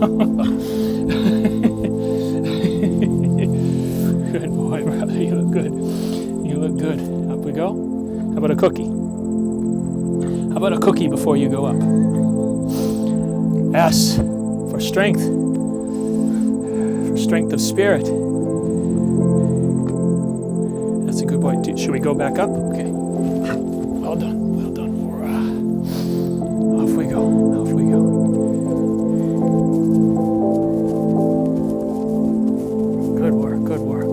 Good boy, brother. You look good. You look good. Up we go. How about a cookie? How about a cookie before you go up? S for strength. For strength of spirit. That's a good boy. Should we go back up? Okay. Well done. Well done. Off we go. Off we go. Good work. Good work.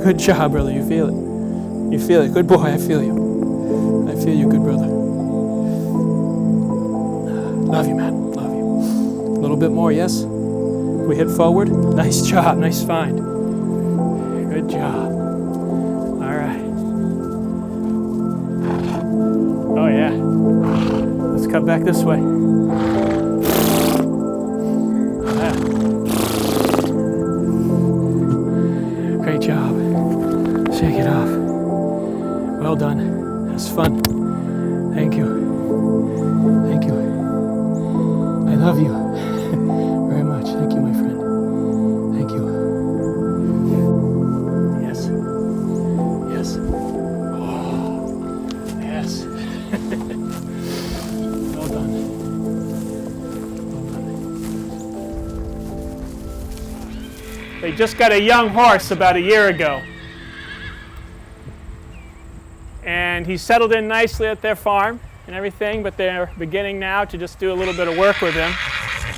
Good job, brother. You feel it. You feel it. Good boy. I feel you. I feel you, good brother. Love you, man. Love you. A little bit more, yes? We hit forward. Nice job. Nice find. Good job. All right. Oh, yeah. Let's cut back this way. Yeah. Great job. Shake it off. Well done. That's fun. Thank you. Thank you. I love you very much. Thank you, my friend. Thank you. Yes. Yes. Oh, yes. Well done. Well done. They just got a young horse about a year ago. And he's settled in nicely at their farm and everything, but they're beginning now to just do a little bit of work with him.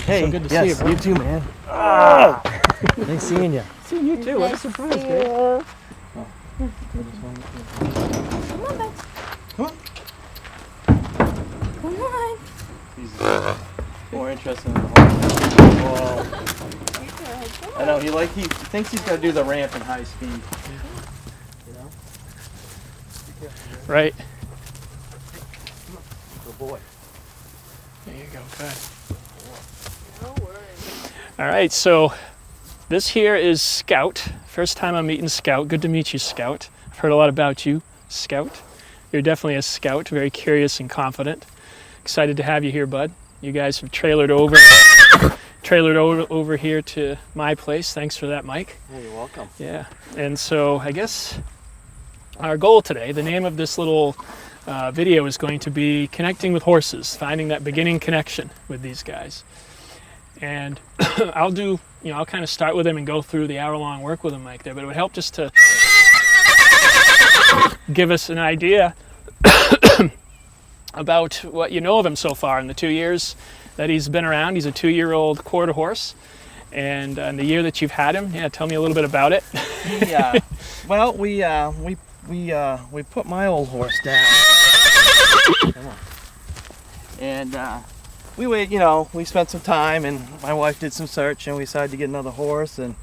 Hey, so good to yes, see you, bro. you too, man. Oh! Nice seeing you. Seeing you too. What a surprise, Dave. Come on, bud. Come on. Come on. He's more interested in the horse. Whoa. I know, he thinks he's got to do the ramp in high speed. You know? Right. Good boy. There you go. Good. All right, so this here is Scout. First time I'm meeting Scout. Good to meet you, Scout. I've heard a lot about you, Scout. You're definitely a scout, very curious and confident. Excited to have you here, bud. You guys have trailered over here to my place. Thanks for that, Mike. Yeah, you're welcome. Yeah, and so I guess our goal today, the name of this little video is going to be connecting with horses, finding that beginning connection with these guys. And I'll kind of start with them and go through the hour-long work with them like that, but it would help just to give us an idea about what you know of him so far in the 2 years that he's been around. He's a 2-year-old quarter horse, and in the year that you've had him, tell me a little bit about it. Yeah, well, we put my old horse down. Come on. And we spent some time, and my wife did some search, and we decided to get another horse, and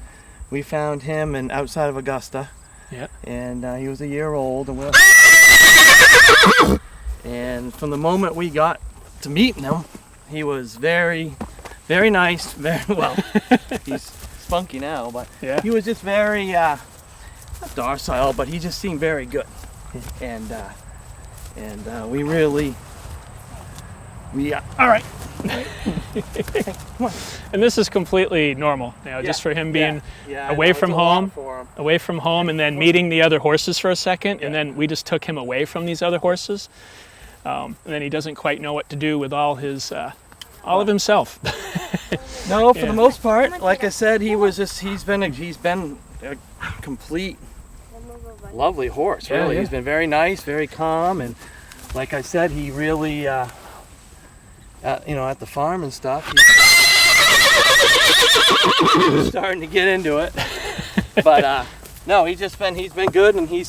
we found him outside of Augusta. Yeah. And he was a year old, and from the moment we got to meeting him, he was very, very nice. Very well. He's spunky now, but yeah. He was just very not docile, but he just seemed very good. And all right. Come on. And this is completely normal, just for him being away from home, and then meeting the other horses for a second, and then we just took him away from these other horses, and then he doesn't quite know what to do with all of himself. No, for the most part, like I said, he's been a complete lovely horse. Really, he's been very nice, very calm, and like I said, he really. At the farm and stuff, he's starting to get into it. But no, he's been good, and we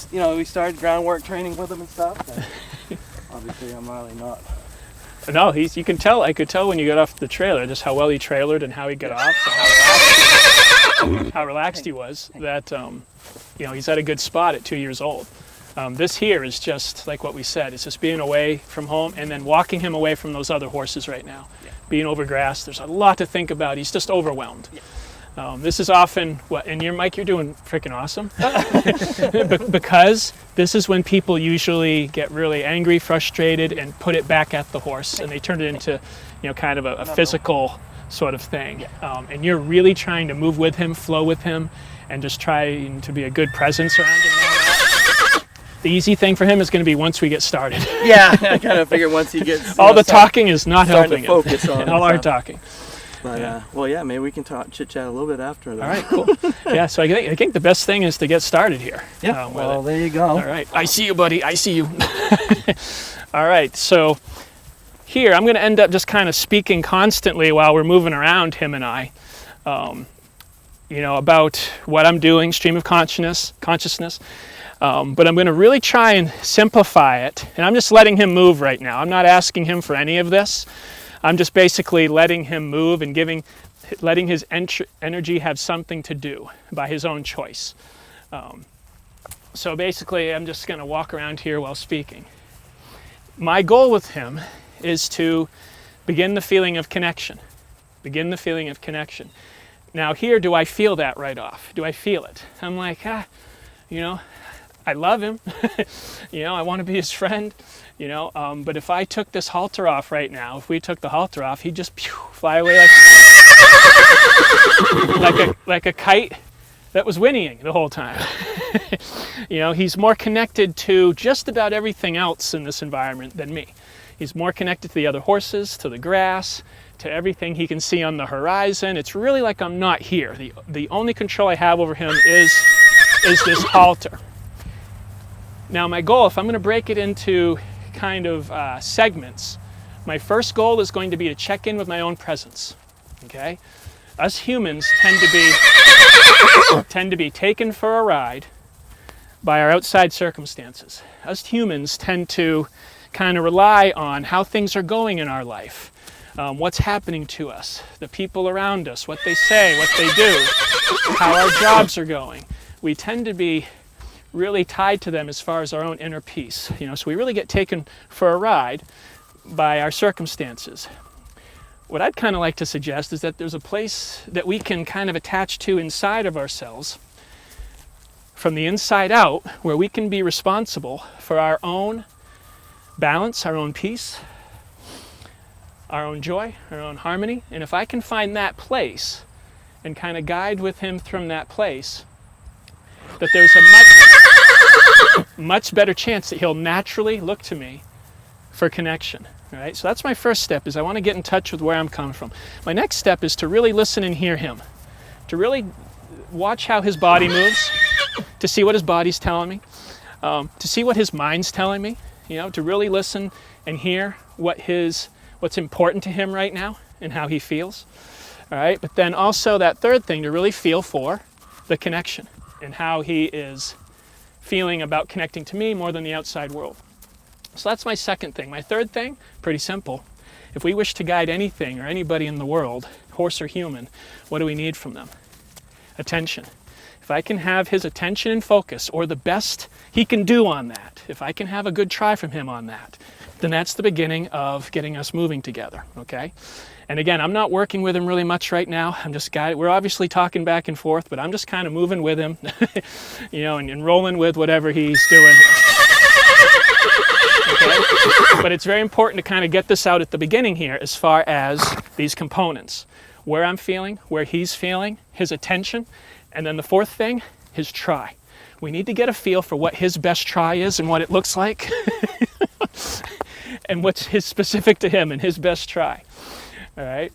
started groundwork training with him and stuff. And obviously, I'm really not. No, you can tell. I could tell when you got off the trailer just how well he trailered and how he got off, so how relaxed he was. That he's at a good spot at 2 years old. This here is just like what we said. It's just being away from home and then walking him away from those other horses right now. Yeah. Being over grass. There's a lot to think about. He's just overwhelmed. This is often what, and Mike, you're doing freaking awesome. Because this is when people usually get really angry, frustrated, and put it back at the horse, and they turn it into, kind of a physical sort of thing. And you're really trying to move with him, flow with him, and just trying to be a good presence around him. The easy thing for him is going to be once we get started. Yeah, I kind of figured once he gets all the talking is not helping to focus on all our talking. But well, yeah, maybe we can chit chat a little bit after that. All right, cool. Yeah, so I think the best thing is to get started here. Yeah. Well, there you go. All right, I see you, buddy. I see you. All right, so here I'm going to end up just kind of speaking constantly while we're moving around, him and I. About what I'm doing, stream of consciousness. But I'm going to really try and simplify it, and I'm just letting him move right now. I'm not asking him for any of this. I'm just basically letting him move and letting his energy have something to do by his own choice. So basically, I'm just going to walk around here while speaking. My goal with him is to begin the feeling of connection. Begin the feeling of connection. Now here, do I feel that right off? Do I feel it? I'm like, I love him. I want to be his friend. But if I took this halter off right now, if we took the halter off, he'd just fly away like a kite that was whinnying the whole time. He's more connected to just about everything else in this environment than me. He's more connected to the other horses, to the grass, to everything he can see on the horizon. It's really like I'm not here. The only control I have over him is this halter. Now my goal, if I'm going to break it into kind of segments, my first goal is going to be to check in with my own presence. Okay? Us humans tend to be taken for a ride by our outside circumstances. Us humans tend to kind of rely on how things are going in our life, what's happening to us, the people around us, what they say, what they do, how our jobs are going. We tend to be really tied to them as far as our own inner peace. So we really get taken for a ride by our circumstances. What I'd kind of like to suggest is that there's a place that we can kind of attach to inside of ourselves, from the inside out, where we can be responsible for our own balance, our own peace, our own joy, our own harmony. And if I can find that place and kind of guide with him from that place, that there's a much better chance that he'll naturally look to me for connection. All right? So that's my first step, is I want to get in touch with where I'm coming from. My next step is to really listen and hear him, to really watch how his body moves, to see what his body's telling me, to see what his mind's telling me, to really listen and hear what's important to him right now and how he feels. All right? But then also that third thing, to really feel for the connection and how he is feeling about connecting to me more than the outside world. So that's my second thing. My third thing, pretty simple. If we wish to guide anything or anybody in the world, horse or human, what do we need from them? Attention. If I can have his attention and focus, or the best he can do on that, if I can have a good try from him on that, then that's the beginning of getting us moving together, okay? And again, I'm not working with him really much right now. I'm just we're obviously talking back and forth, but I'm just kind of moving with him, and rolling with whatever he's doing. Okay? But it's very important to kind of get this out at the beginning here as far as these components. Where I'm feeling, where he's feeling, his attention, and then the fourth thing, his try. We need to get a feel for what his best try is and what it looks like, and what's specific to him and his best try. All right.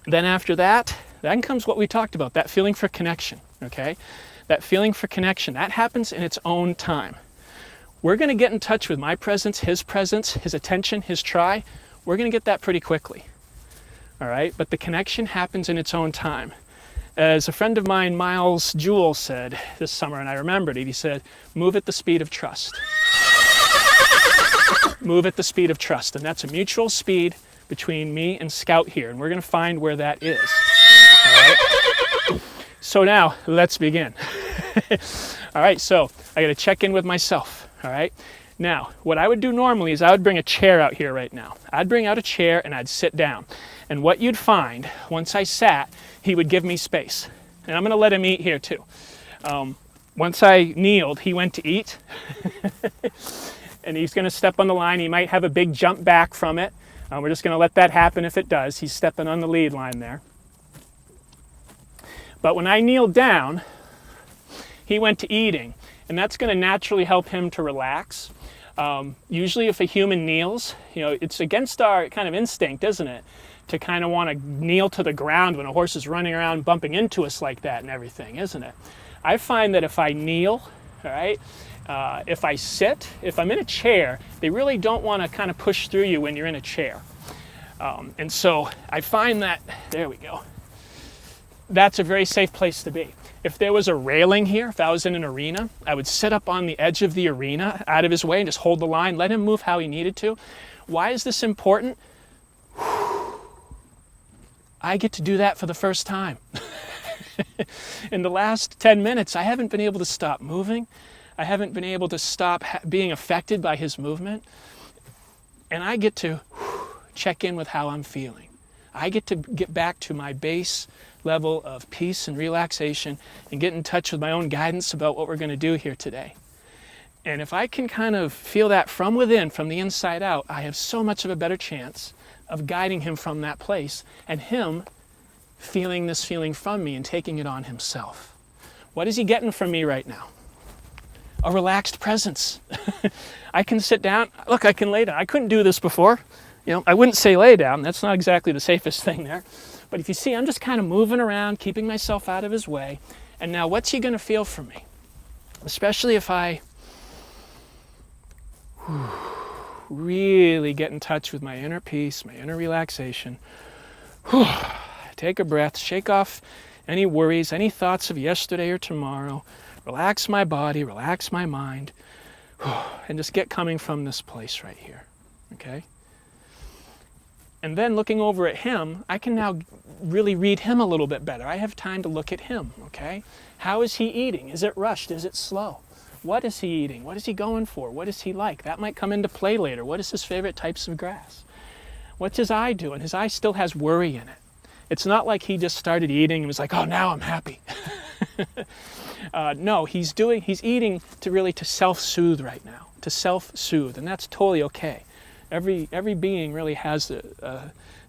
Then after that, then comes what we talked about, that feeling for connection, okay? That feeling for connection, that happens in its own time. We're going to get in touch with my presence, his attention, his try. We're going to get that pretty quickly, all right? But the connection happens in its own time. As a friend of mine, Miles Jewell, said this summer, and I remembered it, he said, move at the speed of trust. Move at the speed of trust, and that's a mutual speed between me and Scout here, and we're going to find where that is. All right? So now, let's begin. All right, so I got to check in with myself. All right, Now, what I would do normally is I would bring a chair out here right now. I'd bring out a chair and I'd sit down. And what you'd find, once I sat, he would give me space. And I'm going to let him eat here too. Once I kneeled, he went to eat. And he's going to step on the line. He might have a big jump back from it. We're just going to let that happen if it does. He's stepping on the lead line there. But when I kneeled down, he went to eating. And that's going to naturally help him to relax. Usually if a human kneels, it's against our kind of instinct, isn't it? To kind of want to kneel to the ground when a horse is running around bumping into us like that and everything, isn't it? I find that if I kneel, all right, if I sit, if I'm in a chair, they really don't want to kind of push through you when you're in a chair. And so I find that, there we go, that's a very safe place to be. If there was a railing here, if I was in an arena, I would sit up on the edge of the arena out of his way and just hold the line, let him move how he needed to. Why is this important? I get to do that for the first time. In the last 10 minutes, I haven't been able to stop moving. I haven't been able to stop being affected by his movement. And I get to check in with how I'm feeling. I get to get back to my base level of peace and relaxation and get in touch with my own guidance about what we're going to do here today. And if I can kind of feel that from within, from the inside out, I have so much of a better chance of guiding him from that place and him feeling this feeling from me and taking it on himself. What is he getting from me right now? A relaxed presence. I can sit down. Look, I can lay down. I couldn't do this before. I wouldn't say lay down. That's not exactly the safest thing there. But if you see, I'm just kind of moving around, keeping myself out of his way. And now what's he going to feel from me? Especially if I really get in touch with my inner peace, my inner relaxation. Take a breath, shake off any worries, any thoughts of yesterday or tomorrow. Relax my body, relax my mind, and just get coming from this place right here, okay? And then looking over at him, I can now really read him a little bit better. I have time to look at him, okay? How is he eating? Is it rushed? Is it slow? What is he eating? What is he going for? What is he like? That might come into play later. What is his favorite types of grass? What's his eye doing? His eye still has worry in it. It's not like he just started eating and was like, oh, now I'm happy. No, he's eating to self-soothe right now, to self-soothe, and that's totally okay. Every being really has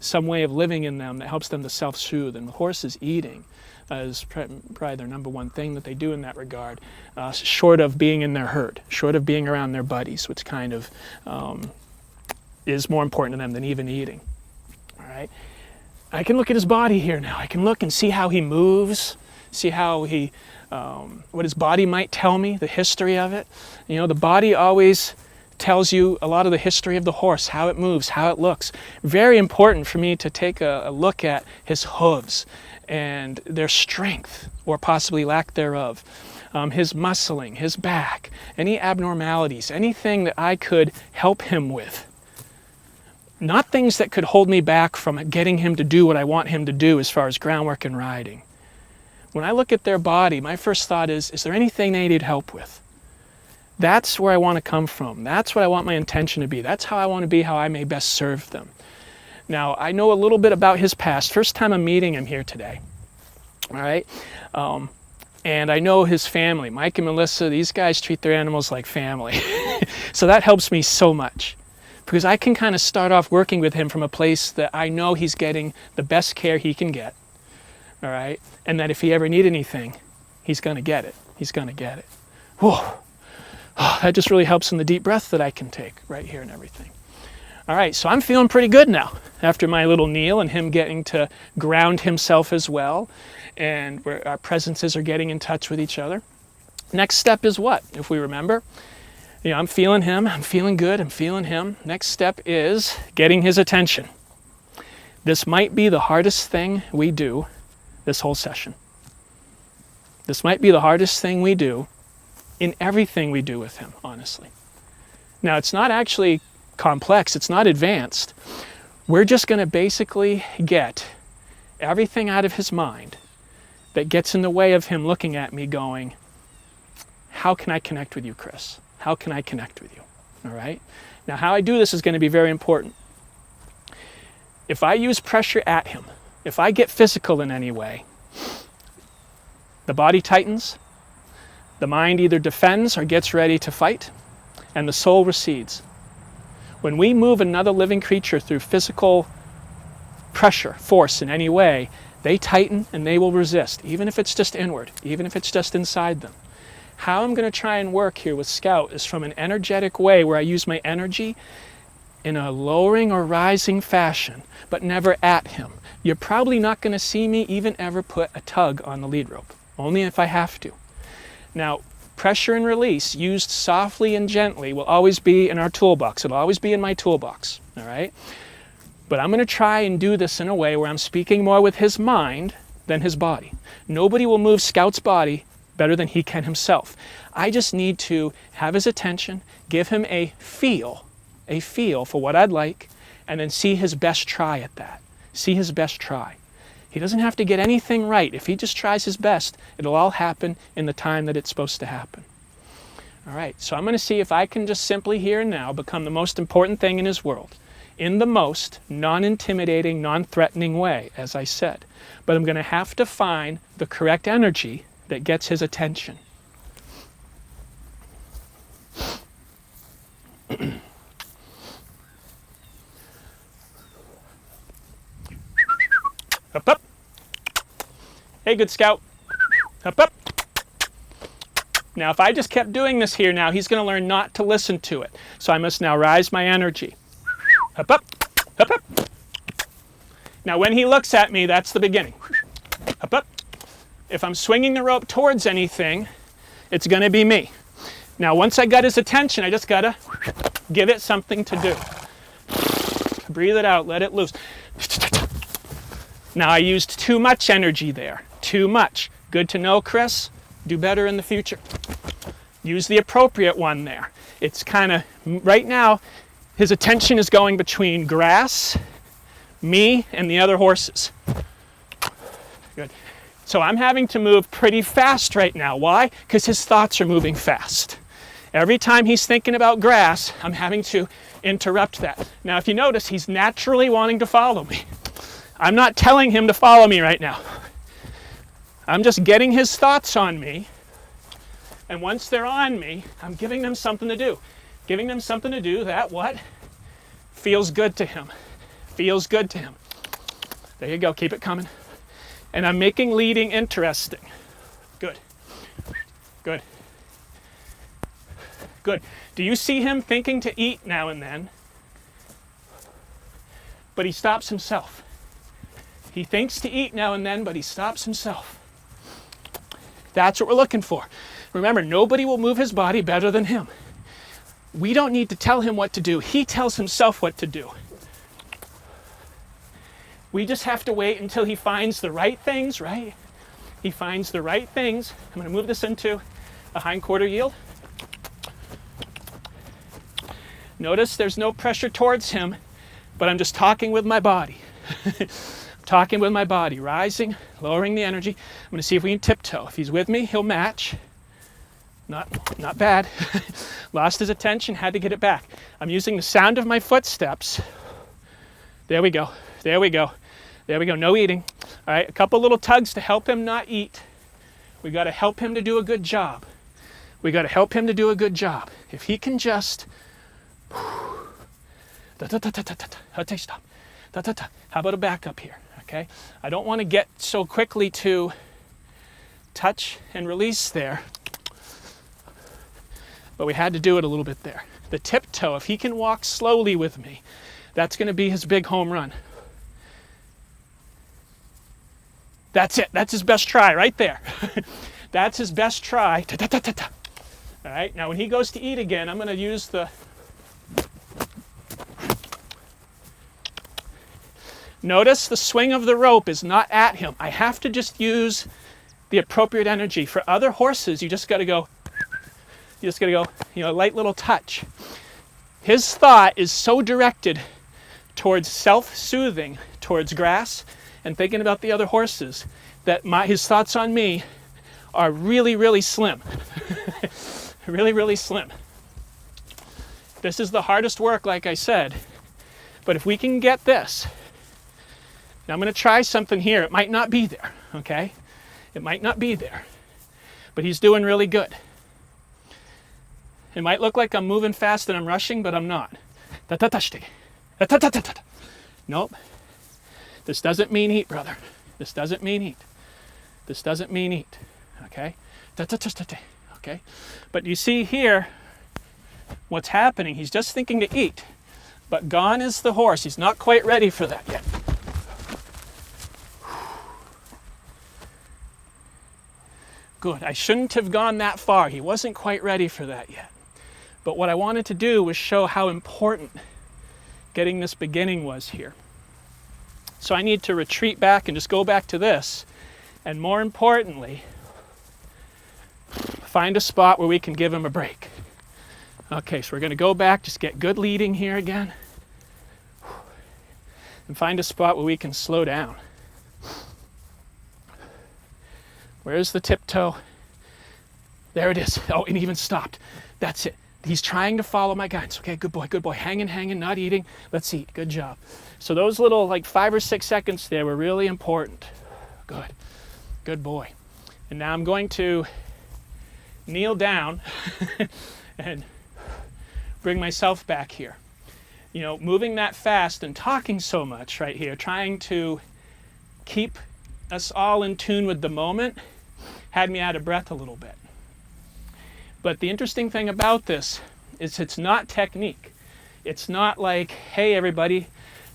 some way of living in them that helps them to self-soothe, and the horses eating is probably their number one thing that they do in that regard, short of being in their herd, short of being around their buddies, which kind of is more important to them than even eating. All right, I can look at his body here now. I can look and see how he moves, see how he, what his body might tell me, the history of it. The body always tells you a lot of the history of the horse, how it moves, how it looks. Very important for me to take a look at his hooves and their strength, or possibly lack thereof, his muscling, his back, any abnormalities, anything that I could help him with. Not things that could hold me back from getting him to do what I want him to do as far as groundwork and riding. When I look at their body, my first thought is there anything they need help with? That's where I want to come from. That's what I want my intention to be. That's how I want to be, how I may best serve them. Now, I know a little bit about his past. First time I'm meeting him here today. All right? And I know his family. Mike and Melissa, these guys treat their animals like family. So that helps me so much, because I can kind of start off working with him from a place that I know he's getting the best care he can get. All right? And that if he ever needs anything, he's going to get it. He's going to get it. Whoa. That just really helps in the deep breath that I can take right here and everything. All right, so I'm feeling pretty good now after my little kneel and him getting to ground himself as well, and where our presences are getting in touch with each other. Next step is what? If we remember, I'm feeling him, I'm feeling good, I'm feeling him. Next step is getting his attention. This might be the hardest thing we do this whole session. This might be the hardest thing we do in everything we do with him, honestly. Now, it's not actually complex, it's not advanced. We're just going to basically get everything out of his mind that gets in the way of him looking at me going, how can I connect with you, Chris? How can I connect with you? all right? Now, how I do this is going to be very important. If I use pressure at him, if I get physical in any way, the body tightens, the mind either defends or gets ready to fight, and the soul recedes. When we move another living creature through physical pressure, force in any way, they tighten and they will resist, even if it's just inward, even if it's just inside them. How I'm going to try and work here with Scout is from an energetic way where I use my energy in a lowering or rising fashion, but never at him. You're probably not going to see me even ever put a tug on the lead rope, only if I have to. Now, pressure and release used softly and gently will always be in our toolbox. It'll always be in my toolbox, all right? But I'm going to try and do this in a way where I'm speaking more with his mind than his body. Nobody will move Scout's body better than he can himself. I just need to have his attention, give him a feel for what I'd like, and then see his best try at that. See his best try. He doesn't have to get anything right. If he just tries his best, it'll all happen in the time that it's supposed to happen. All right, so I'm going to see if I can just simply here and now become the most important thing in his world, in the most non-intimidating, non-threatening way, as I said. But I'm going to have to find the correct energy that gets his attention. Up, up. Hey, good Scout. Up, up. Now, if I just kept doing this here now, he's going to learn not to listen to it. So I must now rise my energy. Up, up. Up, up. Now, when he looks at me, that's the beginning. Up, up. If I'm swinging the rope towards anything, it's going to be me. Now, once I got his attention, I just got to give it something to do. Breathe it out. Let it loose. Now, I used too much energy there. Too much. Good to know, Chris. Do better in the future. Use the appropriate one there. It's kind of, right now, his attention is going between grass, me, and the other horses. Good. So I'm having to move pretty fast right now. Why? Because his thoughts are moving fast. Every time he's thinking about grass, I'm having to interrupt that. Now, if you notice, he's naturally wanting to follow me. I'm not telling him to follow me right now. I'm just getting his thoughts on me. And once they're on me, I'm giving them something to do. Giving them something to do that what? Feels good to him. Feels good to him. There you go. Keep it coming. And I'm making leading interesting. Good. Good. Good. Do you see him thinking to eat now and then? But he stops himself. He thinks to eat now and then, but he stops himself. That's what we're looking for. Remember, nobody will move his body better than him. We don't need to tell him what to do. He tells himself what to do. We just have to wait until he finds the right things, right? He finds the right things. I'm going to move this into a hindquarter yield. Notice there's no pressure towards him, but I'm just talking with my body. Talking with my body, rising, lowering the energy. I'm going to see if we can tiptoe. If he's with me, he'll match. Not bad. Lost his attention, had to get it back. I'm using the sound of my footsteps. There we go. There we go. There we go. No eating. All right, a couple little tugs to help him not eat. We got to help him to do a good job. We got to help him to do a good job. If he can just... Okay, stop. How about a backup here? Okay, I don't want to get so quickly to touch and release there, but we had to do it a little bit there. The tiptoe, if he can walk slowly with me, that's going to be his big home run. That's it. That's his best try right there. That's his best try. All right, now when he goes to eat again, I'm going to use the... Notice the swing of the rope is not at him. I have to just use the appropriate energy. For other horses, you just got to go, light little touch. His thought is so directed towards self-soothing, towards grass, and thinking about the other horses, that his thoughts on me are really, really slim. Really, really slim. This is the hardest work, like I said. But if we can get this, now I'm going to try something here. It might not be there, okay? It might not be there. But he's doing really good. It might look like I'm moving fast and I'm rushing, but I'm not. Nope. This doesn't mean eat, brother. This doesn't mean eat. This doesn't mean eat. Okay? Okay? But you see here what's happening. He's just thinking to eat. But gone is the horse. He's not quite ready for that yet. Good. I shouldn't have gone that far. He wasn't quite ready for that yet. But what I wanted to do was show how important getting this beginning was here. So I need to retreat back and just go back to this. And more importantly, find a spot where we can give him a break. Okay, so we're going to go back, just get good leading here again. And find a spot where we can slow down. Where's the tiptoe? There it is. Oh, and even stopped. That's it. He's trying to follow my guidance. Okay, good boy, good boy. Hanging, not eating. Let's eat. Good job. So those little like 5 or 6 seconds there were really important. Good. Good boy. And now I'm going to kneel down and bring myself back here. You know, moving that fast and talking so much right here, trying to keep us all in tune with the moment, had me out of breath a little bit. But the interesting thing about this is it's not technique. It's not like, hey everybody,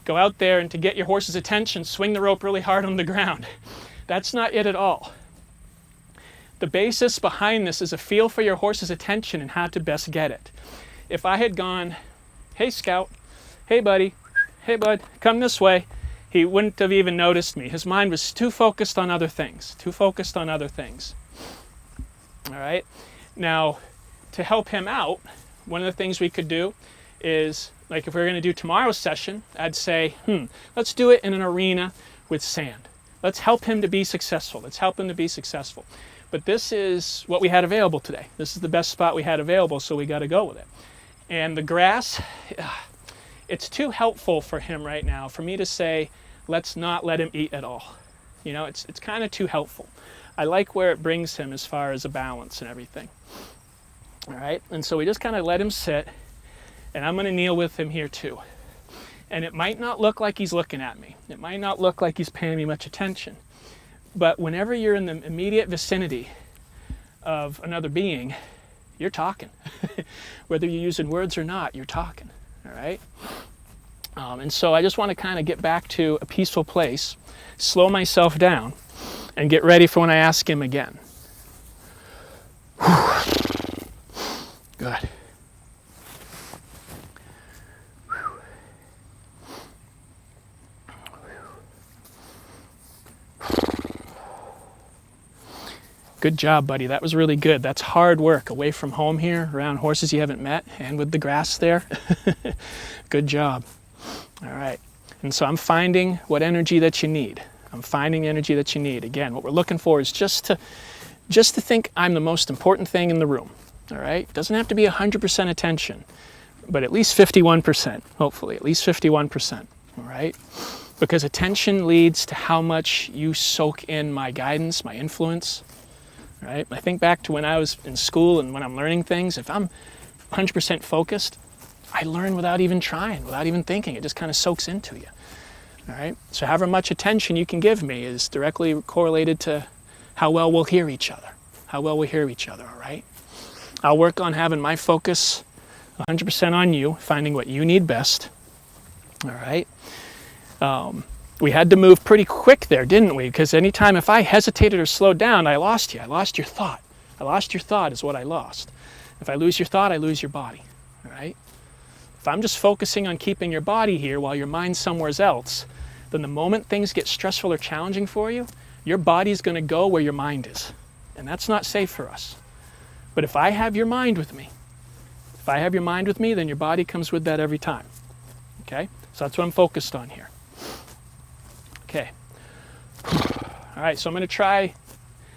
go out there and to get your horse's attention, swing the rope really hard on the ground. That's not it at all. The basis behind this is a feel for your horse's attention and how to best get it. If I had gone, hey scout, hey buddy, hey bud, come this way, he wouldn't have even noticed me. His mind was too focused on other things, All right? Now, to help him out, one of the things we could do is, like if we were going to do tomorrow's session, I'd say, let's do it in an arena with sand. Let's help him to be successful. But this is what we had available today. This is the best spot we had available, so we got to go with it. And the grass, it's too helpful for him right now for me to say, let's not let him eat at all. You know, it's kind of too helpful. I like where it brings him as far as a balance and everything. All right, and so we just kind of let him sit, and I'm going to kneel with him here too. And it might not look like he's looking at me. It might not look like he's paying me much attention. But whenever you're in the immediate vicinity of another being, you're talking. Whether you're using words or not, you're talking. All right? And so I just want to kind of get back to a peaceful place, slow myself down, and get ready for when I ask him again. Good. Good job, buddy. That was really good. That's hard work away from home here, around horses you haven't met, and with the grass there. Good job. All right. And so I'm finding what energy that you need. Again, what we're looking for is just to think I'm the most important thing in the room. All right? It doesn't have to be 100% attention, but at least 51%, hopefully, at least 51%. All right? Because attention leads to how much you soak in my guidance, my influence. Right? I think back to when I was in school and when I'm learning things, if I'm 100% focused, I learn without even trying, without even thinking. It just kind of soaks into you. All right? So however much attention you can give me is directly correlated to how well we'll hear each other. All right? I'll work on having my focus 100% on you, finding what you need best. All right? We had to move pretty quick there, didn't we? Because anytime if I hesitated or slowed down, I lost you. I lost your thought. I lost your thought is what I lost. If I lose your thought, I lose your body. All right? If I'm just focusing on keeping your body here while your mind's somewhere else, then the moment things get stressful or challenging for you, your body's going to go where your mind is. And that's not safe for us. But if I have your mind with me, then your body comes with that every time. Okay? So that's what I'm focused on here. Okay. All right, so I'm going to try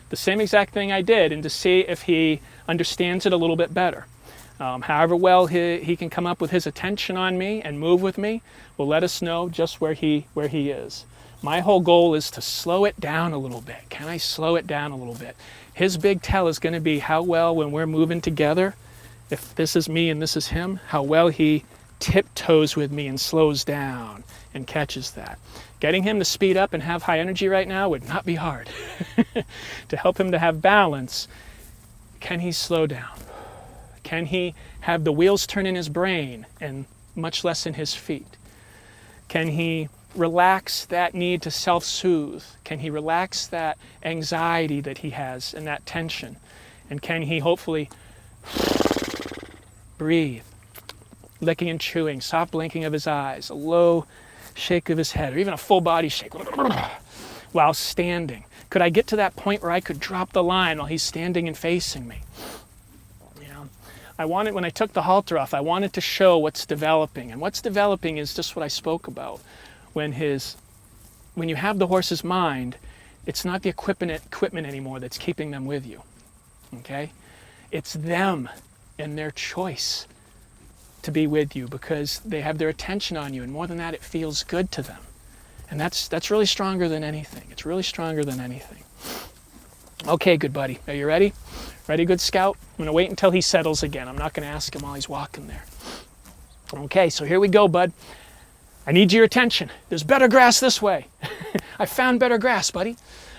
the same exact thing I did and to see if he understands it a little bit better. However well he can come up with his attention on me and move with me will let us know just where he is. My whole goal is to slow it down a little bit. Can I slow it down a little bit? His big tell is going to be how well, when we're moving together, if this is me and this is him, how well he tiptoes with me and slows down and catches that. Getting him to speed up and have high energy right now would not be hard. To help him to have balance, can he slow down? Can he have the wheels turn in his brain and much less in his feet? Can he relax that need to self-soothe? Can he relax that anxiety that he has and that tension? And can he hopefully breathe? Licking and chewing, soft blinking of his eyes, a low shake of his head, or even a full body shake while standing. Could I get to that point where I could drop the line while he's standing and facing me? I wanted, when I took the halter off, I wanted to show what's developing. And what's developing is just what I spoke about. When you have the horse's mind, it's not the equipment anymore that's keeping them with you. Okay? It's them and their choice to be with you because they have their attention on you, and more than that, it feels good to them. And that's really stronger than anything. It's really stronger than anything. Okay, good buddy. Are you ready? Ready, good scout? I'm going to wait until he settles again. I'm not going to ask him while he's walking there. Okay, so here we go, bud. I need your attention. There's better grass this way. I found better grass, buddy.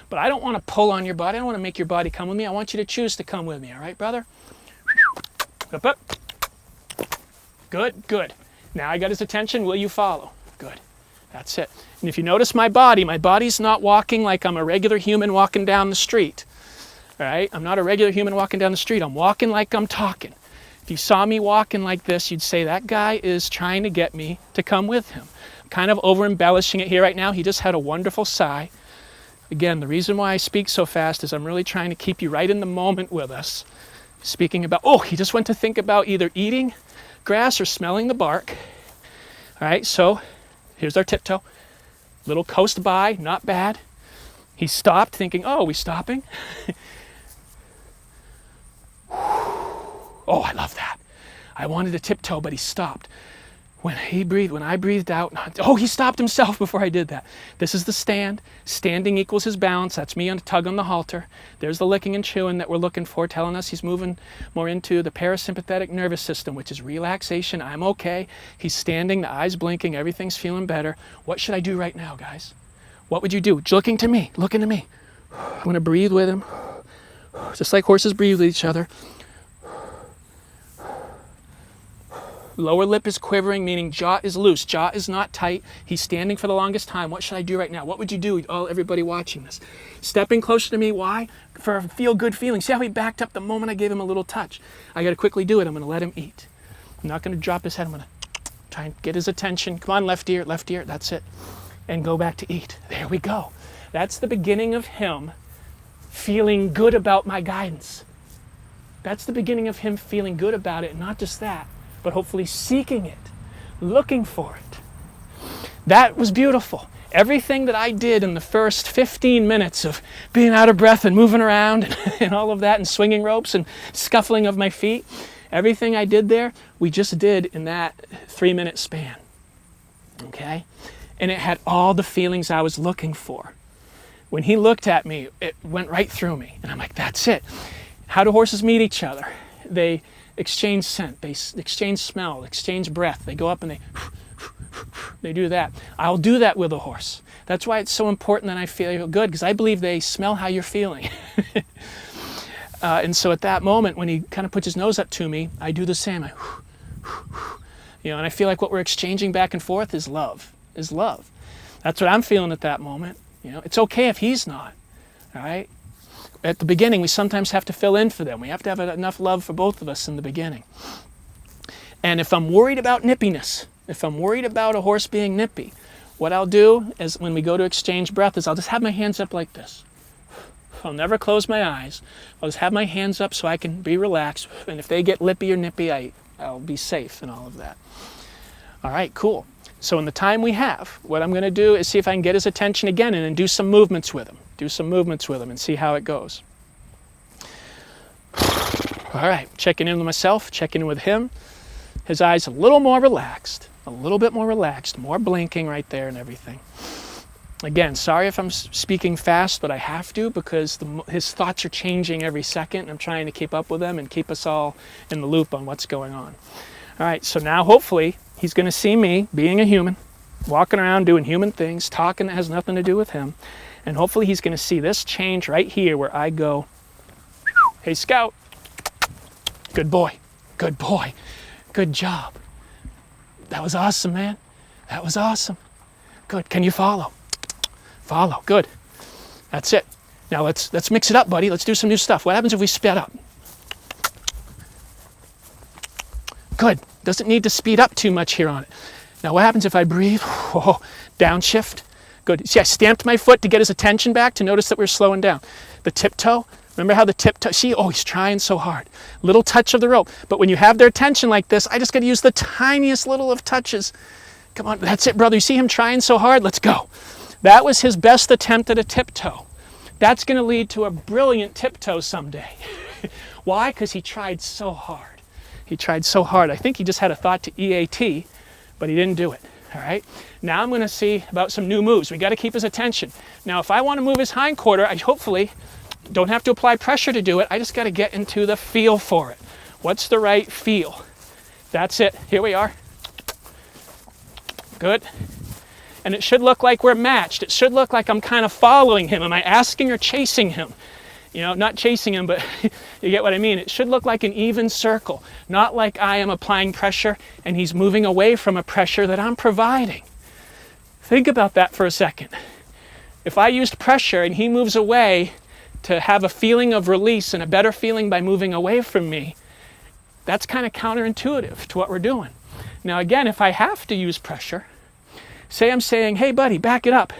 But I don't want to pull on your body. I don't want to make your body come with me. I want you to choose to come with me, all right, brother? Up, up. Good, good. Now I got his attention. Will you follow? Good. That's it. And if you notice my body's not walking like I'm a regular human walking down the street. All right? I'm not a regular human walking down the street. I'm walking like I'm talking. If you saw me walking like this, you'd say that guy is trying to get me to come with him. I'm kind of over embellishing it here right now. He just had a wonderful sigh. Again, the reason why I speak so fast is I'm really trying to keep you right in the moment with us. Speaking about, oh, he just went to think about either eating grass or smelling the bark. All right, so here's our tiptoe. Little coast by, not bad. He stopped thinking, oh, are we stopping? Oh, I love that. I wanted to tiptoe, but he stopped. When I breathed out, oh, he stopped himself before I did that. This is the stand. Standing equals his balance. That's me on a tug on the halter. There's the licking and chewing that we're looking for, telling us he's moving more into the parasympathetic nervous system, which is relaxation. I'm okay. He's standing, the eyes blinking, everything's feeling better. What should I do right now, guys? What would you do? Looking to me. I'm going to breathe with him, just like horses breathe with each other. Lower lip is quivering, meaning jaw is loose. Jaw is not tight. He's standing for the longest time. What should I do right now? What would you do, everybody watching this? Stepping closer to me. Why? For a feel-good feeling. See how he backed up the moment I gave him a little touch? I got to quickly do it. I'm going to let him eat. I'm not going to drop his head. I'm going to try and get his attention. Come on, left ear. That's it. And go back to eat. There we go. That's the beginning of him feeling good about my guidance. That's the beginning of him feeling good about it. Not just that, but hopefully seeking it, looking for it. That was beautiful. Everything that I did in the first 15 minutes of being out of breath and moving around and all of that and swinging ropes and scuffling of my feet, everything I did there, we just did in that 3-minute span. Okay? And it had all the feelings I was looking for. When he looked at me, it went right through me. And I'm like, that's it. How do horses meet each other? They exchange scent, they exchange smell, exchange breath. They go up and they do that. I'll do that with a horse. That's why it's so important that I feel good, because I believe they smell how you're feeling. And so at that moment, when he kind of puts his nose up to me, I do the same. And I feel like what we're exchanging back and forth is love. That's what I'm feeling at that moment. It's okay if he's not. All right. At the beginning, we sometimes have to fill in for them. We have to have enough love for both of us in the beginning. And if I'm worried about nippiness, if I'm worried about a horse being nippy, what I'll do is when we go to exchange breath is I'll just have my hands up like this. I'll never close my eyes. I'll just have my hands up so I can be relaxed. And if they get lippy or nippy, I'll be safe and all of that. All right, cool. So in the time we have, what I'm going to do is see if I can get his attention again and then do some movements with him. And see how it goes. All right, checking in with myself, checking in with him. His eyes a little more relaxed, a little bit more relaxed, more blinking right there and everything. Again, sorry if I'm speaking fast, but I have to because his thoughts are changing every second. I'm trying to keep up with them and keep us all in the loop on what's going on. All right, so now hopefully he's going to see me being a human, walking around doing human things, talking that has nothing to do with him. And hopefully he's going to see this change right here where I go, hey, Scout. Good boy. Good boy. Good job. That was awesome, man. That was awesome. Good. Can you follow? Follow. Good. That's it. Now let's mix it up, buddy. Let's do some new stuff. What happens if we sped up? Good. Doesn't need to speed up too much here on it. Now what happens if I breathe? Whoa. Downshift. Good. See, I stamped my foot to get his attention back to notice that we're slowing down. The tiptoe. Remember how the tiptoe, see, oh, he's trying so hard. Little touch of the rope. But when you have their attention like this, I just got to use the tiniest little of touches. Come on, that's it, brother. You see him trying so hard? Let's go. That was his best attempt at a tiptoe. That's going to lead to a brilliant tiptoe someday. Why? Because he tried so hard. He tried so hard. I think he just had a thought to EAT, but he didn't do it. All right. Now I'm going to see about some new moves. We got to keep his attention. Now, if I want to move his hindquarter, I hopefully don't have to apply pressure to do it. I just got to get into the feel for it. What's the right feel? That's it. Here we are. Good. And it should look like we're matched. It should look like I'm kind of following him. Am I asking or chasing him? You know, not chasing him, but you get what I mean. It should look like an even circle, not like I am applying pressure and he's moving away from a pressure that I'm providing. Think about that for a second. If I used pressure and he moves away to have a feeling of release and a better feeling by moving away from me, that's kind of counterintuitive to what we're doing. Now again, if I have to use pressure, say I'm saying, hey buddy, back it up,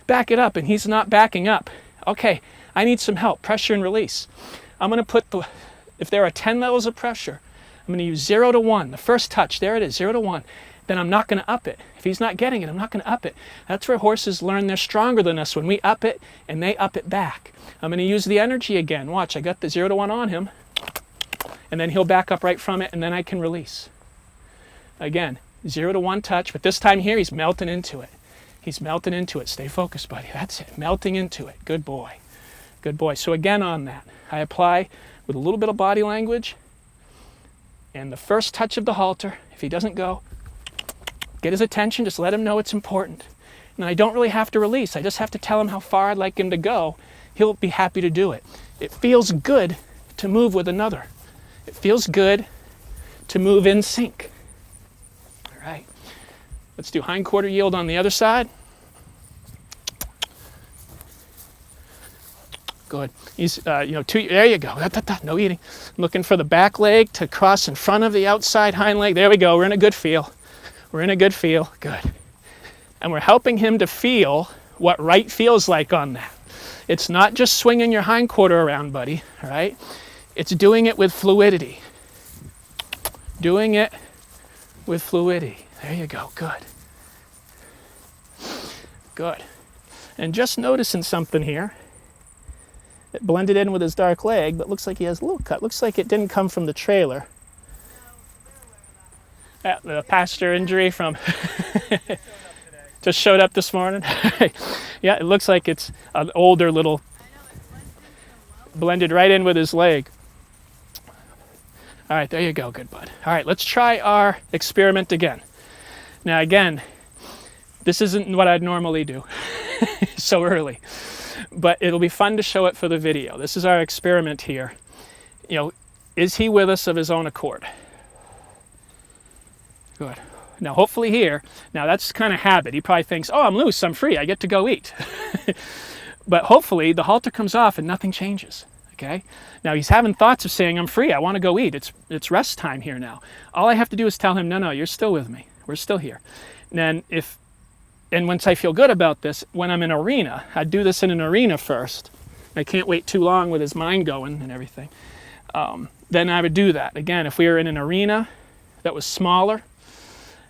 and he's not backing up. Okay, I need some help, pressure and release. I'm going to put if there are 10 levels of pressure, I'm going to use 0 to 1, the first touch, there it is, 0 to 1. Then I'm not going to up it. If he's not getting it, I'm not going to up it. That's where horses learn they're stronger than us, when we up it and they up it back. I'm going to use the energy again. Watch, I got the 0 to 1 on him, and then he'll back up right from it, and then I can release. Again, 0 to 1 touch, but this time here he's melting into it. He's melting into it. Stay focused, buddy. That's it. Melting into it. Good boy. Good boy. So again on that, I apply with a little bit of body language, and the first touch of the halter, if he doesn't go, get his attention, just let him know it's important. And I don't really have to release. I just have to tell him how far I'd like him to go. He'll be happy to do it. It feels good to move with another. It feels good to move in sync. All right. Let's do hindquarter yield on the other side. Good. He's, there you go. No eating. I'm looking for the back leg to cross in front of the outside hind leg. There we go. We're in a good feel. We're in a good feel. Good. And we're helping him to feel what right feels like on that. It's not just swinging your hindquarter around, buddy. All right? It's doing it with fluidity. Doing it with fluidity. There you go. Good. Good. And just noticing something here. It blended in with his dark leg, but looks like he has a little cut. Looks like it didn't come from the trailer. The pasture injury from just showed up this morning. Yeah, it looks like it's an older little blended right in with his leg. All right, there you go, good bud. All right, let's try our experiment again. Now again, this isn't what I'd normally do so early, but it'll be fun to show it for the video. This is our experiment here. You know, is he with us of his own accord? Good. Now hopefully here, now that's kind of habit. He probably thinks, oh, I'm loose, I'm free, I get to go eat. But hopefully the halter comes off and nothing changes. Okay? Now he's having thoughts of saying, I'm free, I want to go eat. It's rest time here now. All I have to do is tell him, no, you're still with me. We're still here. And then once I feel good about this, when I'm in an arena, I'd do this in an arena first. I can't wait too long with his mind going and everything. Then I would do that. Again, if we were in an arena that was smaller,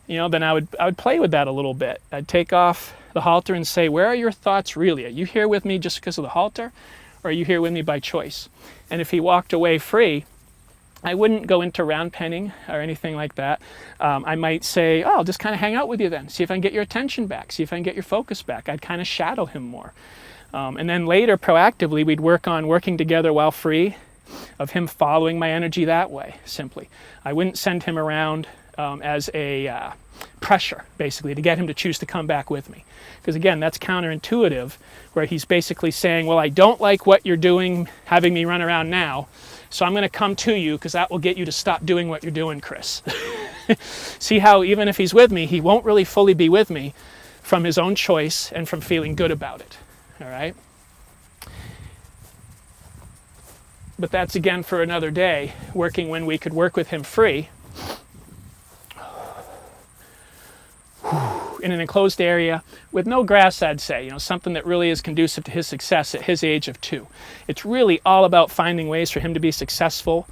then I would play with that a little bit. I'd take off the halter and say, where are your thoughts really? Are you here with me just because of the halter, or are you here with me by choice? And if he walked away free, I wouldn't go into round penning or anything like that. I might say, oh, I'll just kind of hang out with you then, see if I can get your attention back, see if I can get your focus back. I'd kind of shadow him more. And then later, proactively, we'd work on working together while free, of him following my energy that way, simply. I wouldn't send him around as a pressure, basically, to get him to choose to come back with me. Because again, that's counterintuitive, where he's basically saying, well, I don't like what you're doing, having me run around now, so I'm going to come to you because that will get you to stop doing what you're doing, Chris. See how even if he's with me, he won't really fully be with me from his own choice and from feeling good about it. All right? But that's again for another day, working when we could work with him free in an enclosed area with no grass, I'd say, something that really is conducive to his success at his age of 2. It's really all about finding ways for him to be successful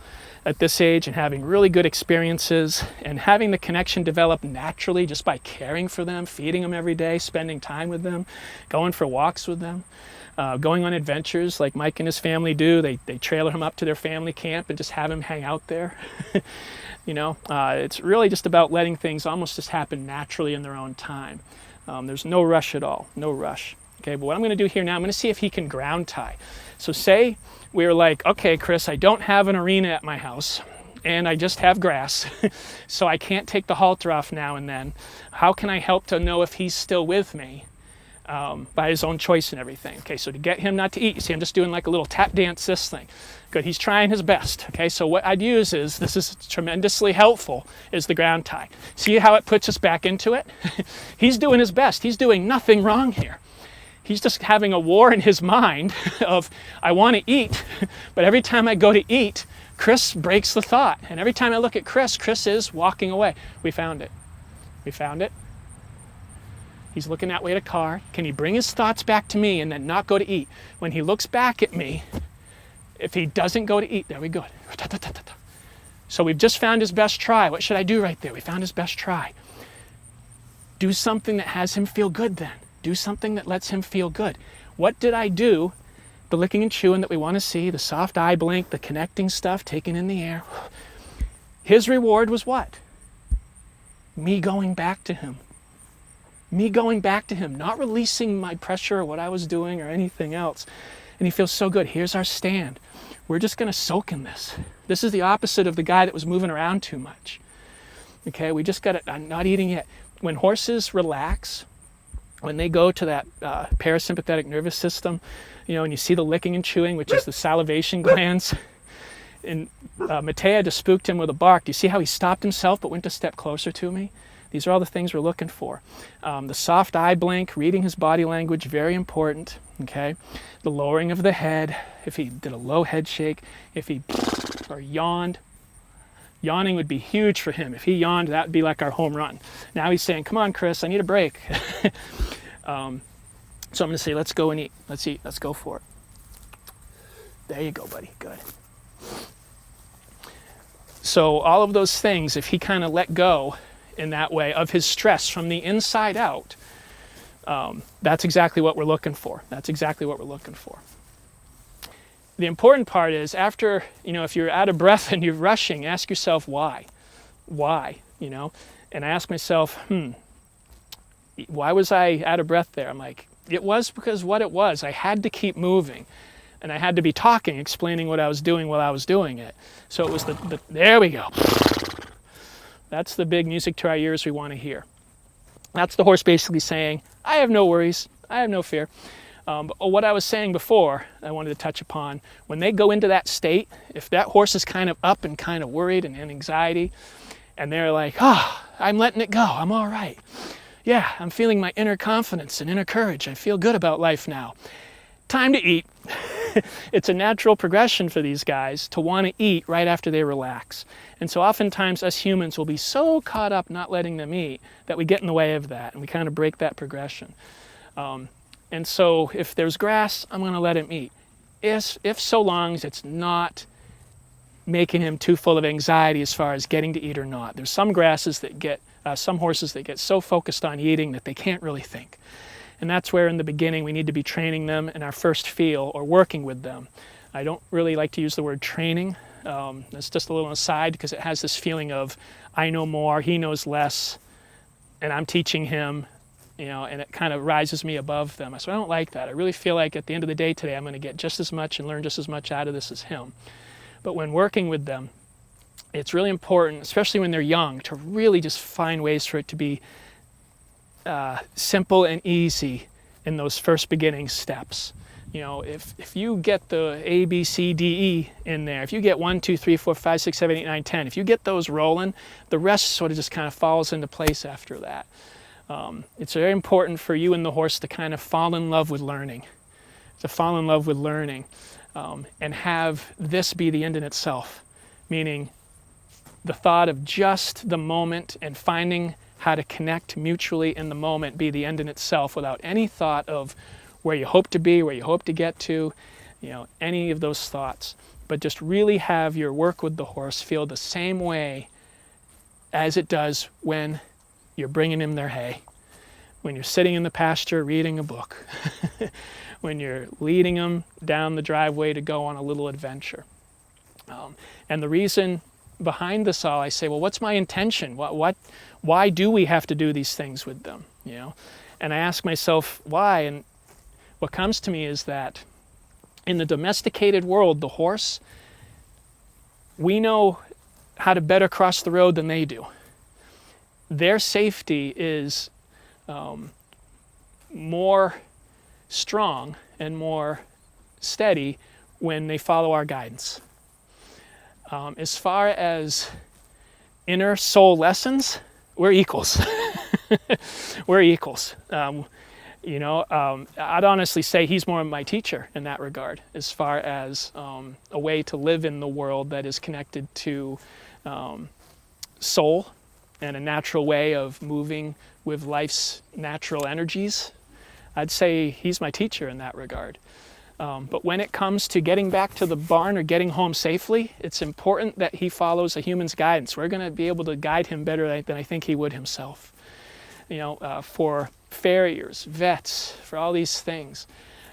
at this age and having really good experiences and having the connection develop naturally just by caring for them, feeding them every day, spending time with them, going for walks with them, going on adventures like Mike and his family do. They trailer him up to their family camp and just have him hang out there. It's really just about letting things almost just happen naturally in their own time. There's no rush at all, no rush. Okay, but what I'm going to do here now, I'm going to see if he can ground tie. So say we're like, okay, Chris, I don't have an arena at my house and I just have grass, so I can't take the halter off now and then. How can I help to know if he's still with me by his own choice and everything? Okay, so to get him not to eat, you see I'm just doing like a little tap dance this thing. Good, he's trying his best. Okay, so what I'd use is, this is tremendously helpful, is the ground tie. See how it puts us back into it? He's doing his best. He's doing nothing wrong here. He's just having a war in his mind of, I want to eat, but every time I go to eat, Chris breaks the thought. And every time I look at Chris, Chris is walking away. We found it. We found it. He's looking that way at a car. Can he bring his thoughts back to me and then not go to eat? When he looks back at me, if he doesn't go to eat, there we go. So we've just found his best try. What should I do right there? We found his best try. Do something that has him feel good then. Do something that lets him feel good. What did I do? The licking and chewing that we want to see, the soft eye blink, the connecting stuff, taking in the air. His reward was what? Me going back to him. Me going back to him, not releasing my pressure or what I was doing or anything else. And he feels so good. Here's our stand. We're just going to soak in this. This is the opposite of the guy that was moving around too much. Okay, we just got it. I'm not eating yet. When horses relax, when they go to that parasympathetic nervous system, and you see the licking and chewing, which is the salivation glands, and Matea just spooked him with a bark. Do you see how he stopped himself but went a step closer to me? These are all the things we're looking for. The soft eye blink, reading his body language, very important, okay? The lowering of the head, if he did a low head shake, if he or yawned. Yawning would be huge for him. If he yawned, that would be like our home run. Now he's saying, come on, Chris, I need a break. So I'm going to say, let's go and eat. Let's eat. Let's go for it. There you go, buddy. Good. So all of those things, if he kind of let go in that way of his stress from the inside out, that's exactly what we're looking for. That's exactly what we're looking for. The important part is after, if you're out of breath and you're rushing, ask yourself why. Why, And I ask myself, why was I out of breath there? I'm like, it was because what it was. I had to keep moving. And I had to be talking, explaining what I was doing while I was doing it. So it was there we go. That's the big music to our ears we want to hear. That's the horse basically saying, I have no worries. I have no fear. But what I was saying before, I wanted to touch upon, when they go into that state, if that horse is kind of up and kind of worried and in anxiety, and they're like, I'm letting it go, I'm all right. Yeah, I'm feeling my inner confidence and inner courage. I feel good about life now. Time to eat. It's a natural progression for these guys to want to eat right after they relax. And so oftentimes us humans will be so caught up not letting them eat that we get in the way of that and we kind of break that progression. And so if there's grass, I'm going to let him eat. If so long as it's not making him too full of anxiety as far as getting to eat or not. There's some grasses that get, some horses that get so focused on eating that they can't really think. And that's where in the beginning we need to be training them in our first feel or working with them. I don't really like to use the word training. It's just a little aside because it has this feeling of I know more, he knows less, and I'm teaching him, and it kind of rises me above them. So I don't like that. I really feel like at the end of the day today, I'm going to get just as much and learn just as much out of this as him. But when working with them, it's really important, especially when they're young, to really just find ways for it to be simple and easy in those first beginning steps. If you get the A, B, C, D, E in there, if you get 1, 2, 3, 4, 5, 6, 7, 8, 9, 10, if you get those rolling, the rest sort of just kind of falls into place after that. It's very important for you and the horse to kind of fall in love with learning, and have this be the end in itself, meaning the thought of just the moment and finding how to connect mutually in the moment be the end in itself without any thought of where you hope to be, where you hope to get to, any of those thoughts. But just really have your work with the horse feel the same way as it does when you're bringing him their hay, when you're sitting in the pasture reading a book, when you're leading them down the driveway to go on a little adventure. And the reason behind this all, I say, well, what's my intention? Why do we have to do these things with them? And I ask myself why, and what comes to me is that in the domesticated world, the horse, we know how to better cross the road than they do. Their safety is more strong and more steady when they follow our guidance. As far as inner soul lessons, we're equals. We're equals. I'd honestly say he's more of my teacher in that regard, as far as a way to live in the world that is connected to soul and a natural way of moving with life's natural energies. I'd say he's my teacher in that regard. But when it comes to getting back to the barn or getting home safely, it's important that he follows a human's guidance. We're going to be able to guide him better than I think he would himself. For farriers, vets, for all these things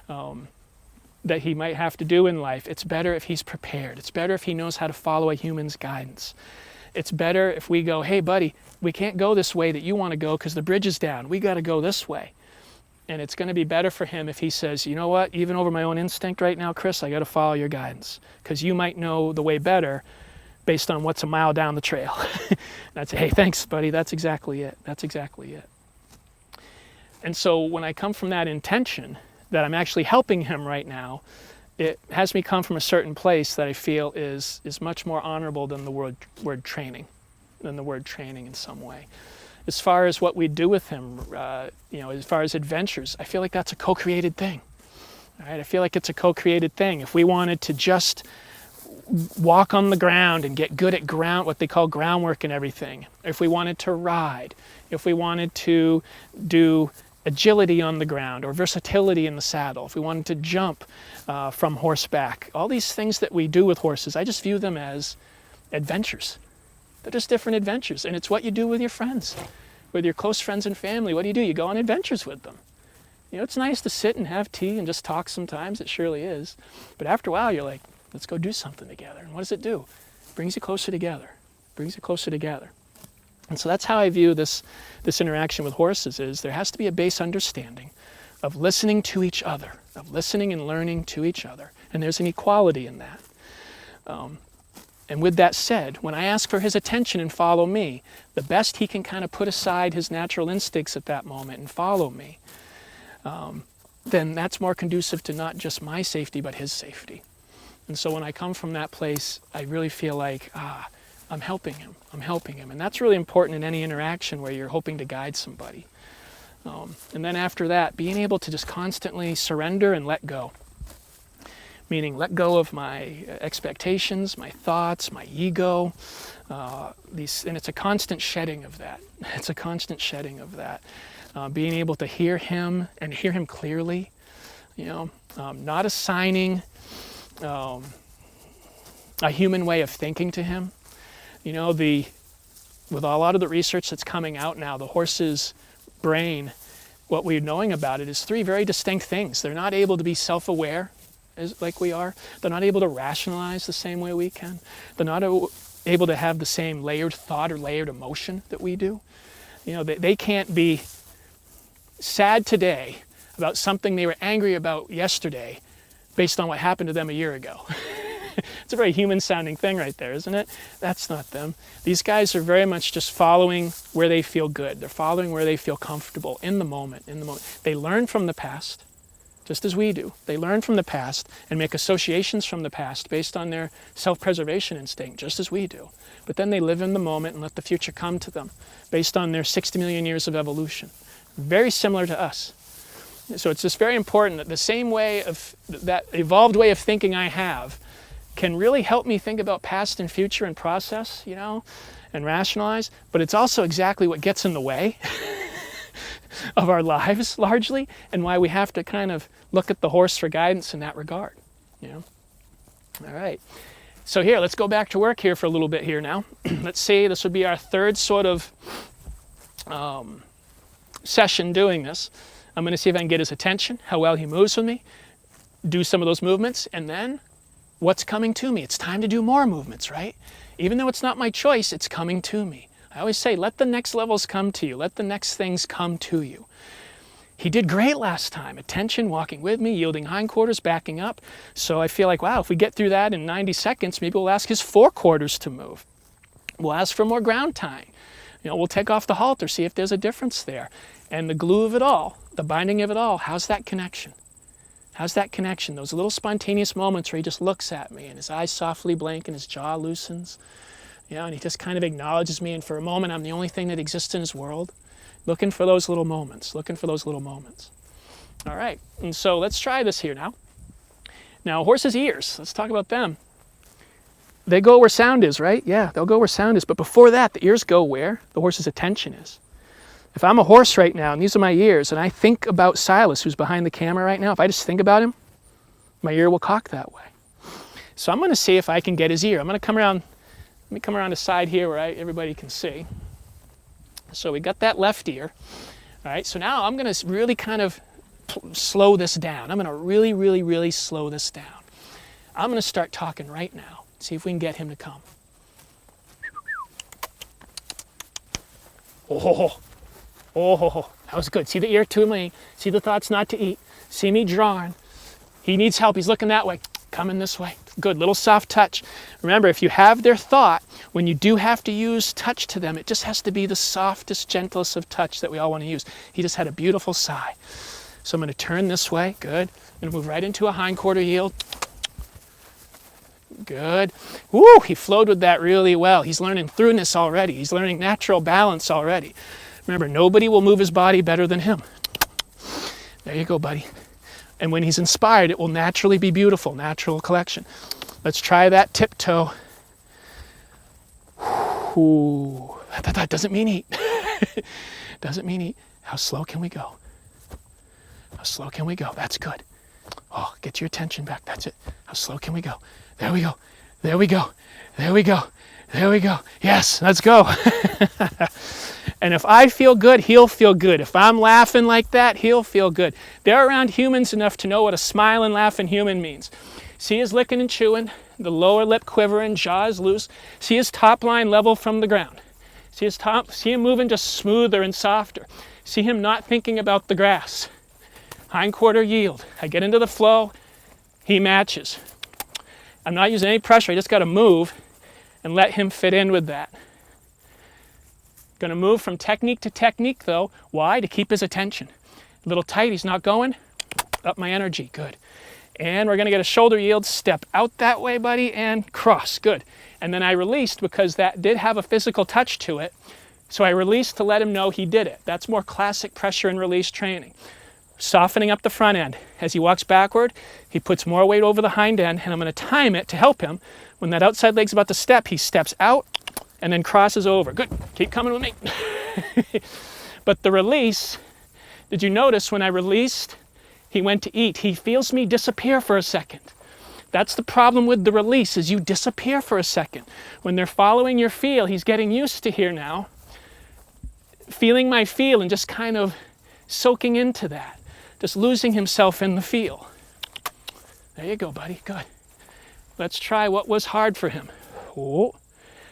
that he might have to do in life, it's better if he's prepared. It's better if he knows how to follow a human's guidance. It's better if we go, hey, buddy, we can't go this way that you want to go because the bridge is down. We got to go this way. And it's going to be better for him if he says, you know what, even over my own instinct right now, Chris, I got to follow your guidance because you might know the way better based on what's a mile down the trail. And I'd say, hey, thanks, buddy. That's exactly it. That's exactly it. And so when I come from that intention that I'm actually helping him right now, it has me come from a certain place that I feel is much more honorable than the word training, in some way. As far as what we do with him, as far as adventures, I feel like that's a co-created thing. All right? I feel like it's a co-created thing. If we wanted to just walk on the ground and get good at what they call groundwork and everything, if we wanted to ride, if we wanted to do agility on the ground or versatility in the saddle, if we wanted to jump from horseback, all these things that we do with horses, I just view them as adventures. They're just different adventures. And it's what you do with your friends, with your close friends and family. What do? You go on adventures with them. It's nice to sit and have tea and just talk sometimes. It surely is. But after a while, you're like, let's go do something together. And what does it do? It brings you closer together. And so that's how I view this interaction with horses is there has to be a base understanding of listening to each other, of listening and learning to each other. And there's an equality in that. And with that said, when I ask for his attention and follow me, the best he can kind of put aside his natural instincts at that moment and follow me, then that's more conducive to not just my safety, but his safety. And so when I come from that place, I really feel like, I'm helping him. And that's really important in any interaction where you're hoping to guide somebody. And then after that, being able to just constantly surrender and let go. Meaning let go of my expectations, my thoughts, my ego. And it's a constant shedding of that. Being able to hear him and hear him clearly. Not assigning a human way of thinking to him. With a lot of the research that's coming out now, the horse's brain, what we're knowing about it is three very distinct things. They're not able to be self-aware like we are. They're not able to rationalize the same way we can. They're not able to have the same layered thought or layered emotion that we do. You know, they can't be sad today about something they were angry about yesterday based on what happened to them a year ago. It's a very human sounding thing right there, isn't it? That's not them. These guys are very much just following where they feel good. They're following where they feel comfortable in the moment, They learn from the past, just as we do. They learn from the past and make associations from the past based on their self-preservation instinct, just as we do. But then they live in the moment and let the future come to them based on their 60 million years of evolution. Very similar to us. So it's just very important that the same way of, that evolved way of thinking I have can really help me think about past and future and process, you know, and rationalize, but it's also exactly what gets in the way of our lives largely, and why we have to kind of look at the horse for guidance in that regard, you know. All right, so here, let's go back to work here for a little bit here now. Let's see, this would be our third sort of session doing this. I'm going to see if I can get his attention, how well he moves with me, do some of those movements, and then what's coming to me? It's time to do more movements, right? Even though it's not my choice, it's coming to me. I always say, let the next levels come to you. Let the next things come to you. He did great last time. Attention, walking with me, yielding hindquarters, backing up. So I feel like, wow, if we get through that in 90 seconds, maybe we'll ask his forequarters to move. We'll ask for more ground tying. You know, we'll take off the halter, see if there's a difference there. And the glue of it all, the binding of it all, how's that connection? How's that connection? Those little spontaneous moments where he just looks at me and his eyes softly blink and his jaw loosens. You know, and he just kind of acknowledges me, and for a moment I'm the only thing that exists in his world. Looking for those little moments, looking for those little moments. All right, and so let's try this here now. Now, horses' ears, let's talk about them. They go where sound is, right? Yeah, they'll go where sound is, but before that, the ears go where the horse's attention is. If I'm a horse right now, and these are my ears, and I think about Silas, who's behind the camera right now, if I just think about him, my ear will cock that way. So I'm going to see if I can get his ear. I'm going to come around, let me come around the side here where everybody can see. So we got that left ear. All right, so now I'm going to really kind of slow this down. I'm going to really, really, really slow this down. I'm going to start talking right now. See if we can get him to come. Oh, that was good. See the ear to me. See the thoughts not to eat. See me drawing. He needs help. He's looking that way. Coming this way. Good. Little soft touch. Remember, if you have their thought, when you do have to use touch to them, it just has to be the softest, gentlest of touch that we all want to use. He just had a beautiful sigh. So I'm going to turn this way. Good. I'm going to move right into a hindquarter yield. Good. Woo! He flowed with that really well. He's learning throughness already. He's learning natural balance already. Remember, nobody will move his body better than him. There you go, buddy. And when he's inspired, it will naturally be beautiful, natural collection. Let's try that tiptoe. Ooh, that doesn't mean eat. Doesn't mean eat. How slow can we go? How slow can we go? That's good. Oh, get your attention back. That's it. How slow can we go? There we go. There we go. There we go. There we go. Yes, let's go. And if I feel good, he'll feel good. If I'm laughing like that, he'll feel good. They're around humans enough to know what a smiling, laughing human means. See his licking and chewing, the lower lip quivering, jaws loose. See his top line level from the ground. See him moving just smoother and softer. See him not thinking about the grass. Hindquarter yield. I get into the flow, he matches. I'm not using any pressure, I just got to move and let him fit in with that. Going to move from technique to technique though. Why? To keep his attention. A little tight, he's not going. Up my energy, good. And we're going to get a shoulder yield, step out that way, buddy, and cross, good. And then I released because that did have a physical touch to it. So I released to let him know he did it. That's more classic pressure and release training. Softening up the front end. As he walks backward, he puts more weight over the hind end, and I'm going to time it to help him. When that outside leg's about to step, he steps out and then crosses over. Good, keep coming with me. But the release, did you notice when I released, he went to eat. He feels me disappear for a second. That's the problem with the release, is you disappear for a second. When they're following your feel, he's getting used to here now, feeling my feel and just kind of soaking into that, just losing himself in the feel. There you go, buddy. Good. Let's try what was hard for him. Oh,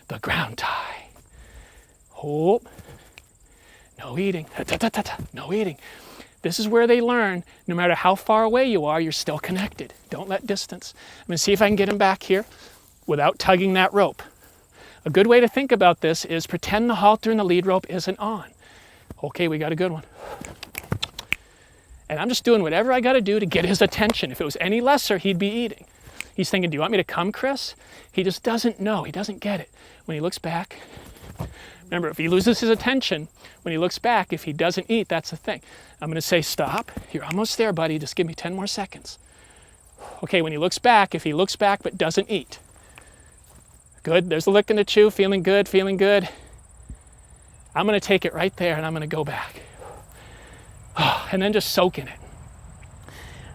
the ground tie. Oh, no eating. No eating. This is where they learn, no matter how far away you are, you're still connected. Don't let distance. I'm going to see if I can get him back here without tugging that rope. A good way to think about this is pretend the halter and the lead rope isn't on. Okay, we got a good one. And I'm just doing whatever I got to do to get his attention. If it was any lesser, he'd be eating. He's thinking, do you want me to come, Chris? He just doesn't know. He doesn't get it. When he looks back, remember, if he loses his attention, when he looks back, if he doesn't eat, that's the thing. I'm going to say, stop. You're almost there, buddy. Just give me 10 more seconds. Okay, when he looks back, if he looks back but doesn't eat. Good. There's a lick in the chew. Feeling good, feeling good. I'm going to take it right there and I'm going to go back. And then just soak in it.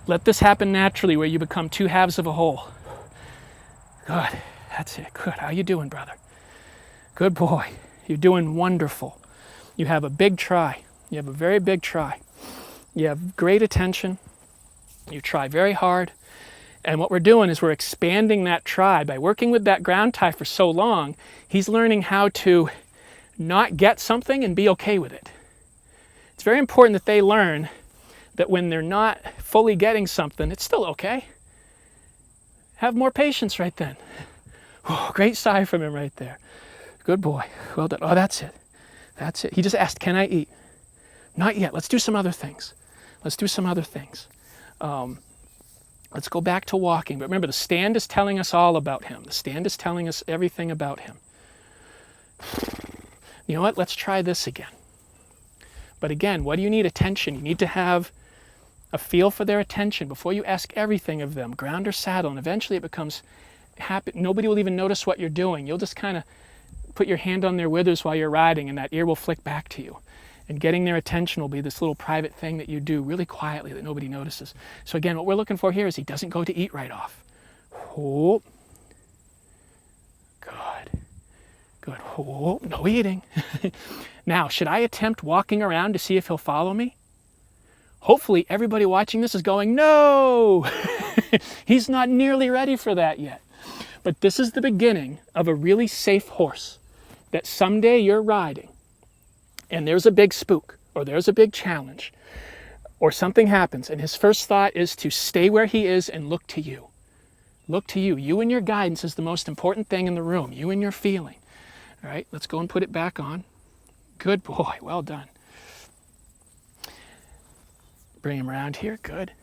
Let this happen naturally where you become two halves of a whole. Good. That's it. Good. How you doing, brother? Good boy. You're doing wonderful. You have a big try. You have a very big try. You have great attention. You try very hard. And what we're doing is we're expanding that try. By working with that ground tie for so long, he's learning how to not get something and be okay with it. It's very important that they learn that when they're not fully getting something, it's still okay. Have more patience right then. Oh, great sigh from him right there. Good boy. Well done. Oh, that's it. That's it. He just asked, can I eat? Not yet. Let's do some other things. Let's do some other things. Let's go back to walking. But remember, the stand is telling us all about him. The stand is telling us everything about him. You know what? Let's try this again. But again, what do you need? Attention. You need to have a feel for their attention before you ask everything of them, ground or saddle, and eventually it becomes happy. Nobody will even notice what you're doing. You'll just kind of put your hand on their withers while you're riding, and that ear will flick back to you. And getting their attention will be this little private thing that you do really quietly that nobody notices. So again, what we're looking for here is he doesn't go to eat right off. Oh. Good. Good. Oh, no eating. Now, should I attempt walking around to see if he'll follow me? Hopefully everybody watching this is going, no! He's not nearly ready for that yet. But this is the beginning of a really safe horse that someday you're riding and there's a big spook or there's a big challenge or something happens and his first thought is to stay where he is and look to you. Look to you. You and your guidance is the most important thing in the room. You and your feeling. All right, let's go and put it back on. Good boy. Well done. Bring him around here. Good.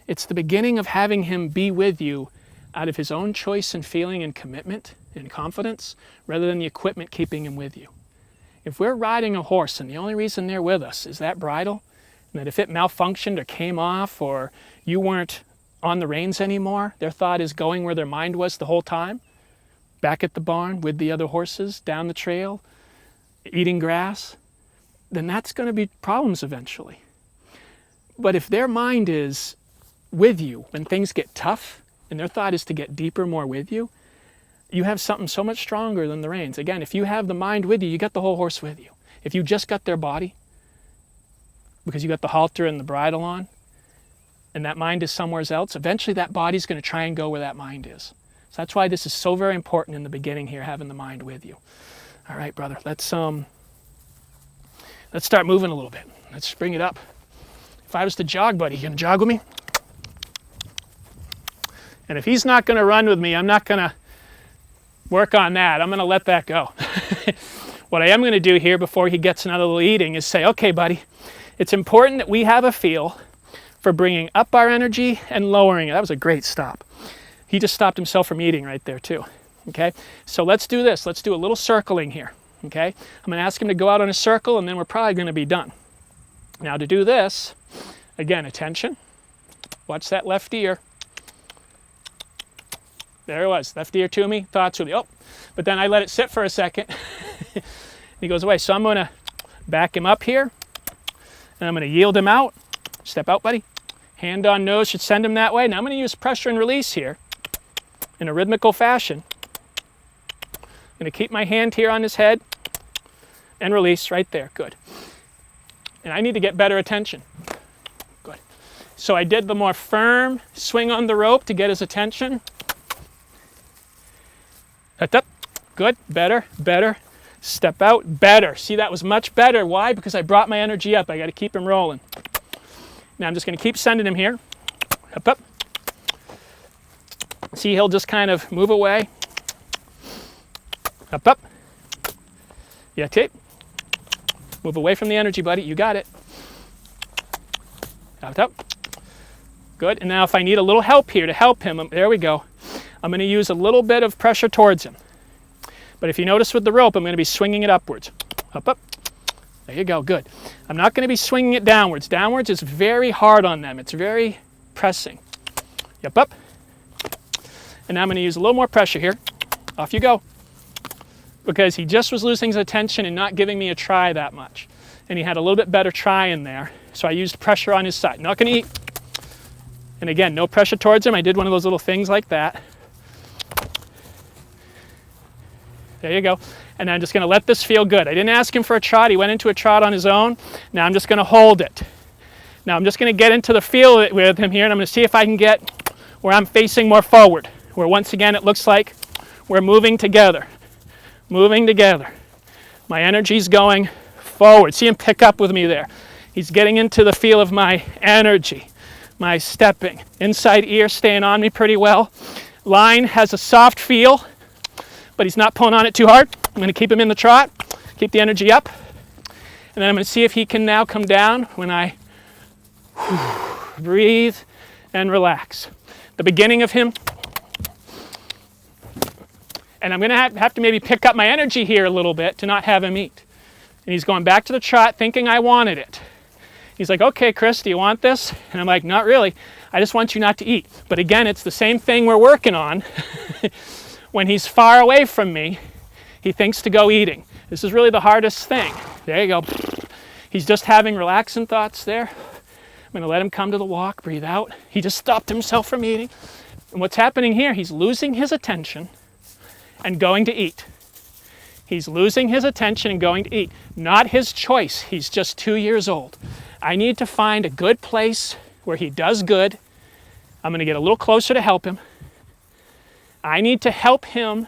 It's the beginning of having him be with you out of his own choice and feeling and commitment and confidence rather than the equipment keeping him with you. If we're riding a horse and the only reason they're with us is that bridle, and that if it malfunctioned or came off or you weren't on the reins anymore, their thought is going where their mind was the whole time, back at the barn with the other horses, down the trail, eating grass, then that's going to be problems eventually. But if their mind is with you when things get tough and their thought is to get deeper, more with you, you have something so much stronger than the reins. Again, if you have the mind with you, you got the whole horse with you. If you just got their body, because you got the halter and the bridle on, and that mind is somewhere else, eventually that body's going to try and go where that mind is. So that's why this is so very important in the beginning here, having the mind with you. All right, brother, let's start moving a little bit. Let's bring it up. If I was to jog, buddy, you gonna jog with me? And if he's not gonna run with me, I'm not gonna work on that. I'm gonna let that go. What I am gonna do here before he gets another little eating is say, okay, buddy, it's important that we have a feel for bringing up our energy and lowering it. That was a great stop. He just stopped himself from eating right there too. Okay, so let's do this. Let's do a little circling here. Okay, I'm going to ask him to go out on a circle and then we're probably going to be done. Now to do this, again, attention. Watch that left ear. There it was, left ear to me, thoughts with me. Oh, but then I let it sit for a second. He goes away. So I'm going to back him up here and I'm going to yield him out. Step out, buddy. Hand on nose should send him that way. Now I'm going to use pressure and release here in a rhythmical fashion. I'm going to keep my hand here on his head and release right there. Good. And I need to get better attention. Good. So I did the more firm swing on the rope to get his attention. Up. Good, better, better. Step out, better. See, that was much better. Why? Because I brought my energy up. I got to keep him rolling. Now I'm just going to keep sending him here. Up. See, he'll just kind of move away. Up. Yeah, okay. Move away from the energy, buddy. You got it. Up. Good. And now if I need a little help here to help him, there we go. I'm going to use a little bit of pressure towards him. But if you notice with the rope, I'm going to be swinging it upwards. Up. There you go. Good. I'm not going to be swinging it downwards. Downwards is very hard on them. It's very pressing. Up. And now I'm going to use a little more pressure here. Off you go. Because he just was losing his attention and not giving me a try that much. And he had a little bit better try in there. So I used pressure on his side. Not going to eat. And again, no pressure towards him. I did one of those little things like that. There you go. And I'm just going to let this feel good. I didn't ask him for a trot. He went into a trot on his own. Now I'm just going to hold it. Now I'm just going to get into the feel with him here, and I'm going to see if I can get where I'm facing more forward, where once again it looks like we're moving together. Moving together. My energy's going forward. See him pick up with me there. He's getting into the feel of my energy, my stepping. Inside ear staying on me pretty well. Line has a soft feel, but he's not pulling on it too hard. I'm going to keep him in the trot, keep the energy up, and then I'm going to see if he can now come down when I breathe and relax. The beginning of him, and I'm going to have to maybe pick up my energy here a little bit to not have him eat. And he's going back to the trot thinking I wanted it. He's like, okay, Chris, do you want this? And I'm like, not really. I just want you not to eat. But again, it's the same thing we're working on. When he's far away from me, he thinks to go eating. This is really the hardest thing. There you go. He's just having relaxing thoughts there. I'm going to let him come to the walk, breathe out. He just stopped himself from eating. And what's happening here, he's losing his attention and going to eat. He's losing his attention and going to eat. Not his choice. He's just 2 years old. I need to find a good place where he does good. I'm going to get a little closer to help him. I need to help him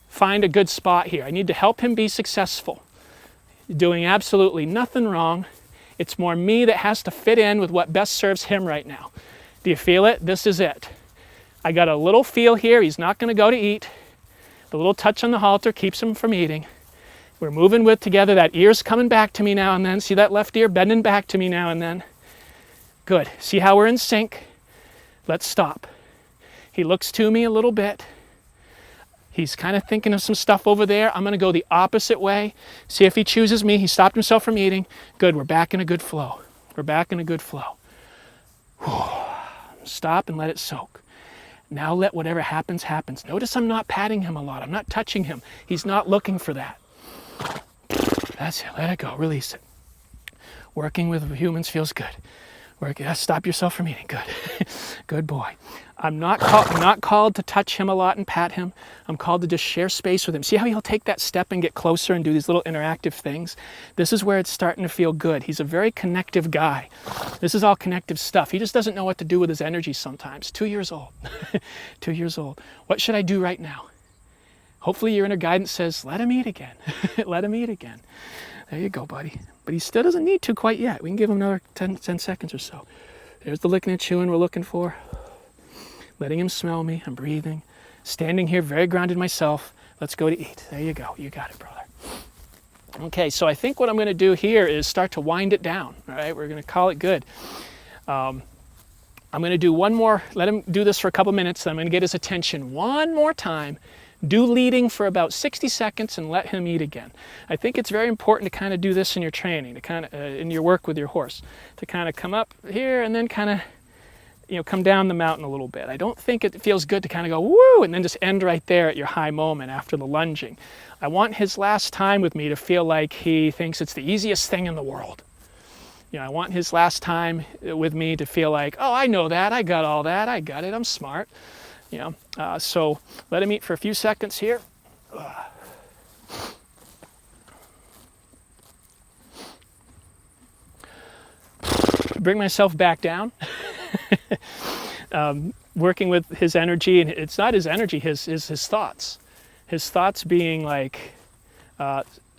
find a good spot here. I need to help him be successful. Doing absolutely nothing wrong. It's more me that has to fit in with what best serves him right now. Do you feel it? This is it. I got a little feel here. He's not going to go to eat. The little touch on the halter keeps him from eating. We're moving with together. That ear's coming back to me now and then. See that left ear bending back to me now and then. Good. See how we're in sync? Let's stop. He looks to me a little bit. He's kind of thinking of some stuff over there. I'm going to go the opposite way. See if he chooses me. He stopped himself from eating. Good. We're back in a good flow. We're back in a good flow. Stop and let it soak. Now let whatever happens, happens. Notice I'm not patting him a lot. I'm not touching him. He's not looking for that. That's it. Let it go. Release it. Working with humans feels good. Stop yourself from eating. Good. Good boy. I'm not called to touch him a lot and pat him. I'm called to just share space with him. See how he'll take that step and get closer and do these little interactive things? This is where it's starting to feel good. He's a very connective guy. This is all connective stuff. He just doesn't know what to do with his energy sometimes. 2 years old. 2 years old. What should I do right now? Hopefully your inner guidance says, let him eat again. Let him eat again. There you go, buddy. But he still doesn't need to quite yet. We can give him another 10 seconds or so. There's the licking and chewing we're looking for. Letting him smell me. I'm breathing. Standing here, very grounded myself. Let's go to eat. There you go. You got it, brother. Okay, so I think what I'm going to do here is start to wind it down. All right, we're going to call it good. I'm going to do one more. Let him do this for a couple minutes. I'm going to get his attention one more time. Do leading for about 60 seconds and let him eat again. I think it's very important to kind of do this in your training, to kind of in your work with your horse, to kind of come up here and then kind of, come down the mountain a little bit. I don't think it feels good to kind of go woo and then just end right there at your high moment after the lunging. I want his last time with me to feel like he thinks it's the easiest thing in the world. I want his last time with me to feel like, oh, I know that, I got all that, I got it, I'm smart. So let him eat for a few seconds here. Bring myself back down. Working with his energy, and it's not his energy, his thoughts. His thoughts being like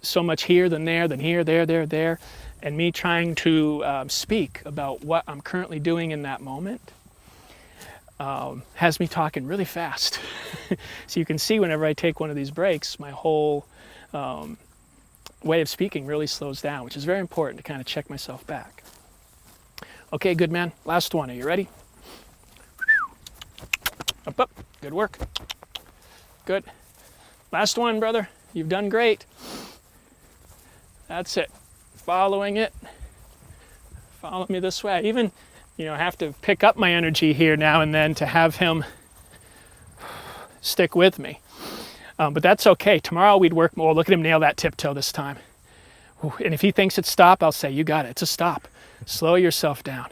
so much here, then here, there, and me trying to speak about what I'm currently doing in that moment has me talking really fast. So you can see whenever I take one of these breaks, my whole way of speaking really slows down, which is very important to kind of check myself back. Okay, good man. Last one. Are you ready? Up, up. Good work. Good. Last one, brother. You've done great. That's it. Following it. Follow me this way. I even, have to pick up my energy here now and then to have him stick with me. But that's okay. Tomorrow we'd work more. Look at him nail that tiptoe this time. And if he thinks it's stop, I'll say, you got it. It's a stop. Slow yourself down.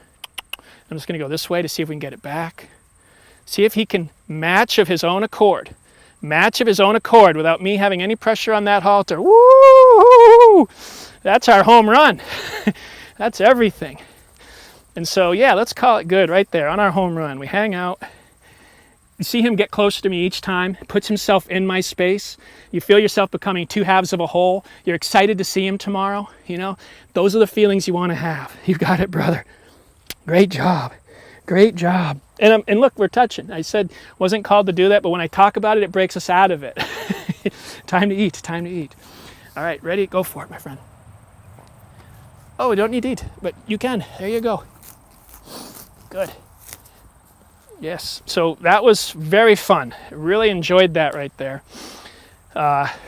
I'm just going to go this way to see if we can get it back. See if he can match of his own accord. Match of his own accord without me having any pressure on that halter. Woo! That's our home run. That's everything. And so, yeah, let's call it good right there on our home run. We hang out. You see him get closer to me each time, puts himself in my space. You feel yourself becoming two halves of a whole. You're excited to see him tomorrow. Those are the feelings you want to have. You got it, brother. Great job. Great job. And look, we're touching. I said wasn't called to do that, but when I talk about it, it breaks us out of it. Time to eat. Time to eat. All right, ready? Go for it, my friend. Oh, we don't need to eat, but you can. There you go. Good. Yes, so that was very fun. Really enjoyed that right there.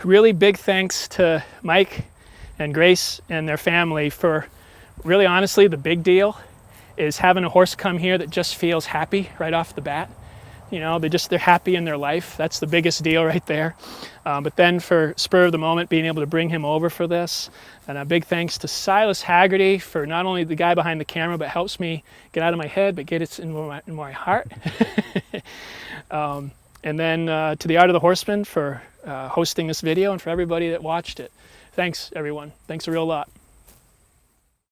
Really big thanks to Mike and Grace and their family for, really honestly, the big deal is having a horse come here that just feels happy right off the bat. They're happy in their life. That's the biggest deal right there. But then for spur of the moment, being able to bring him over for this. And a big thanks to Silas Haggerty for not only the guy behind the camera, but helps me get out of my head, but get it in my heart. And then to the Art of the Horseman for hosting this video and for everybody that watched it. Thanks, everyone. Thanks a real lot.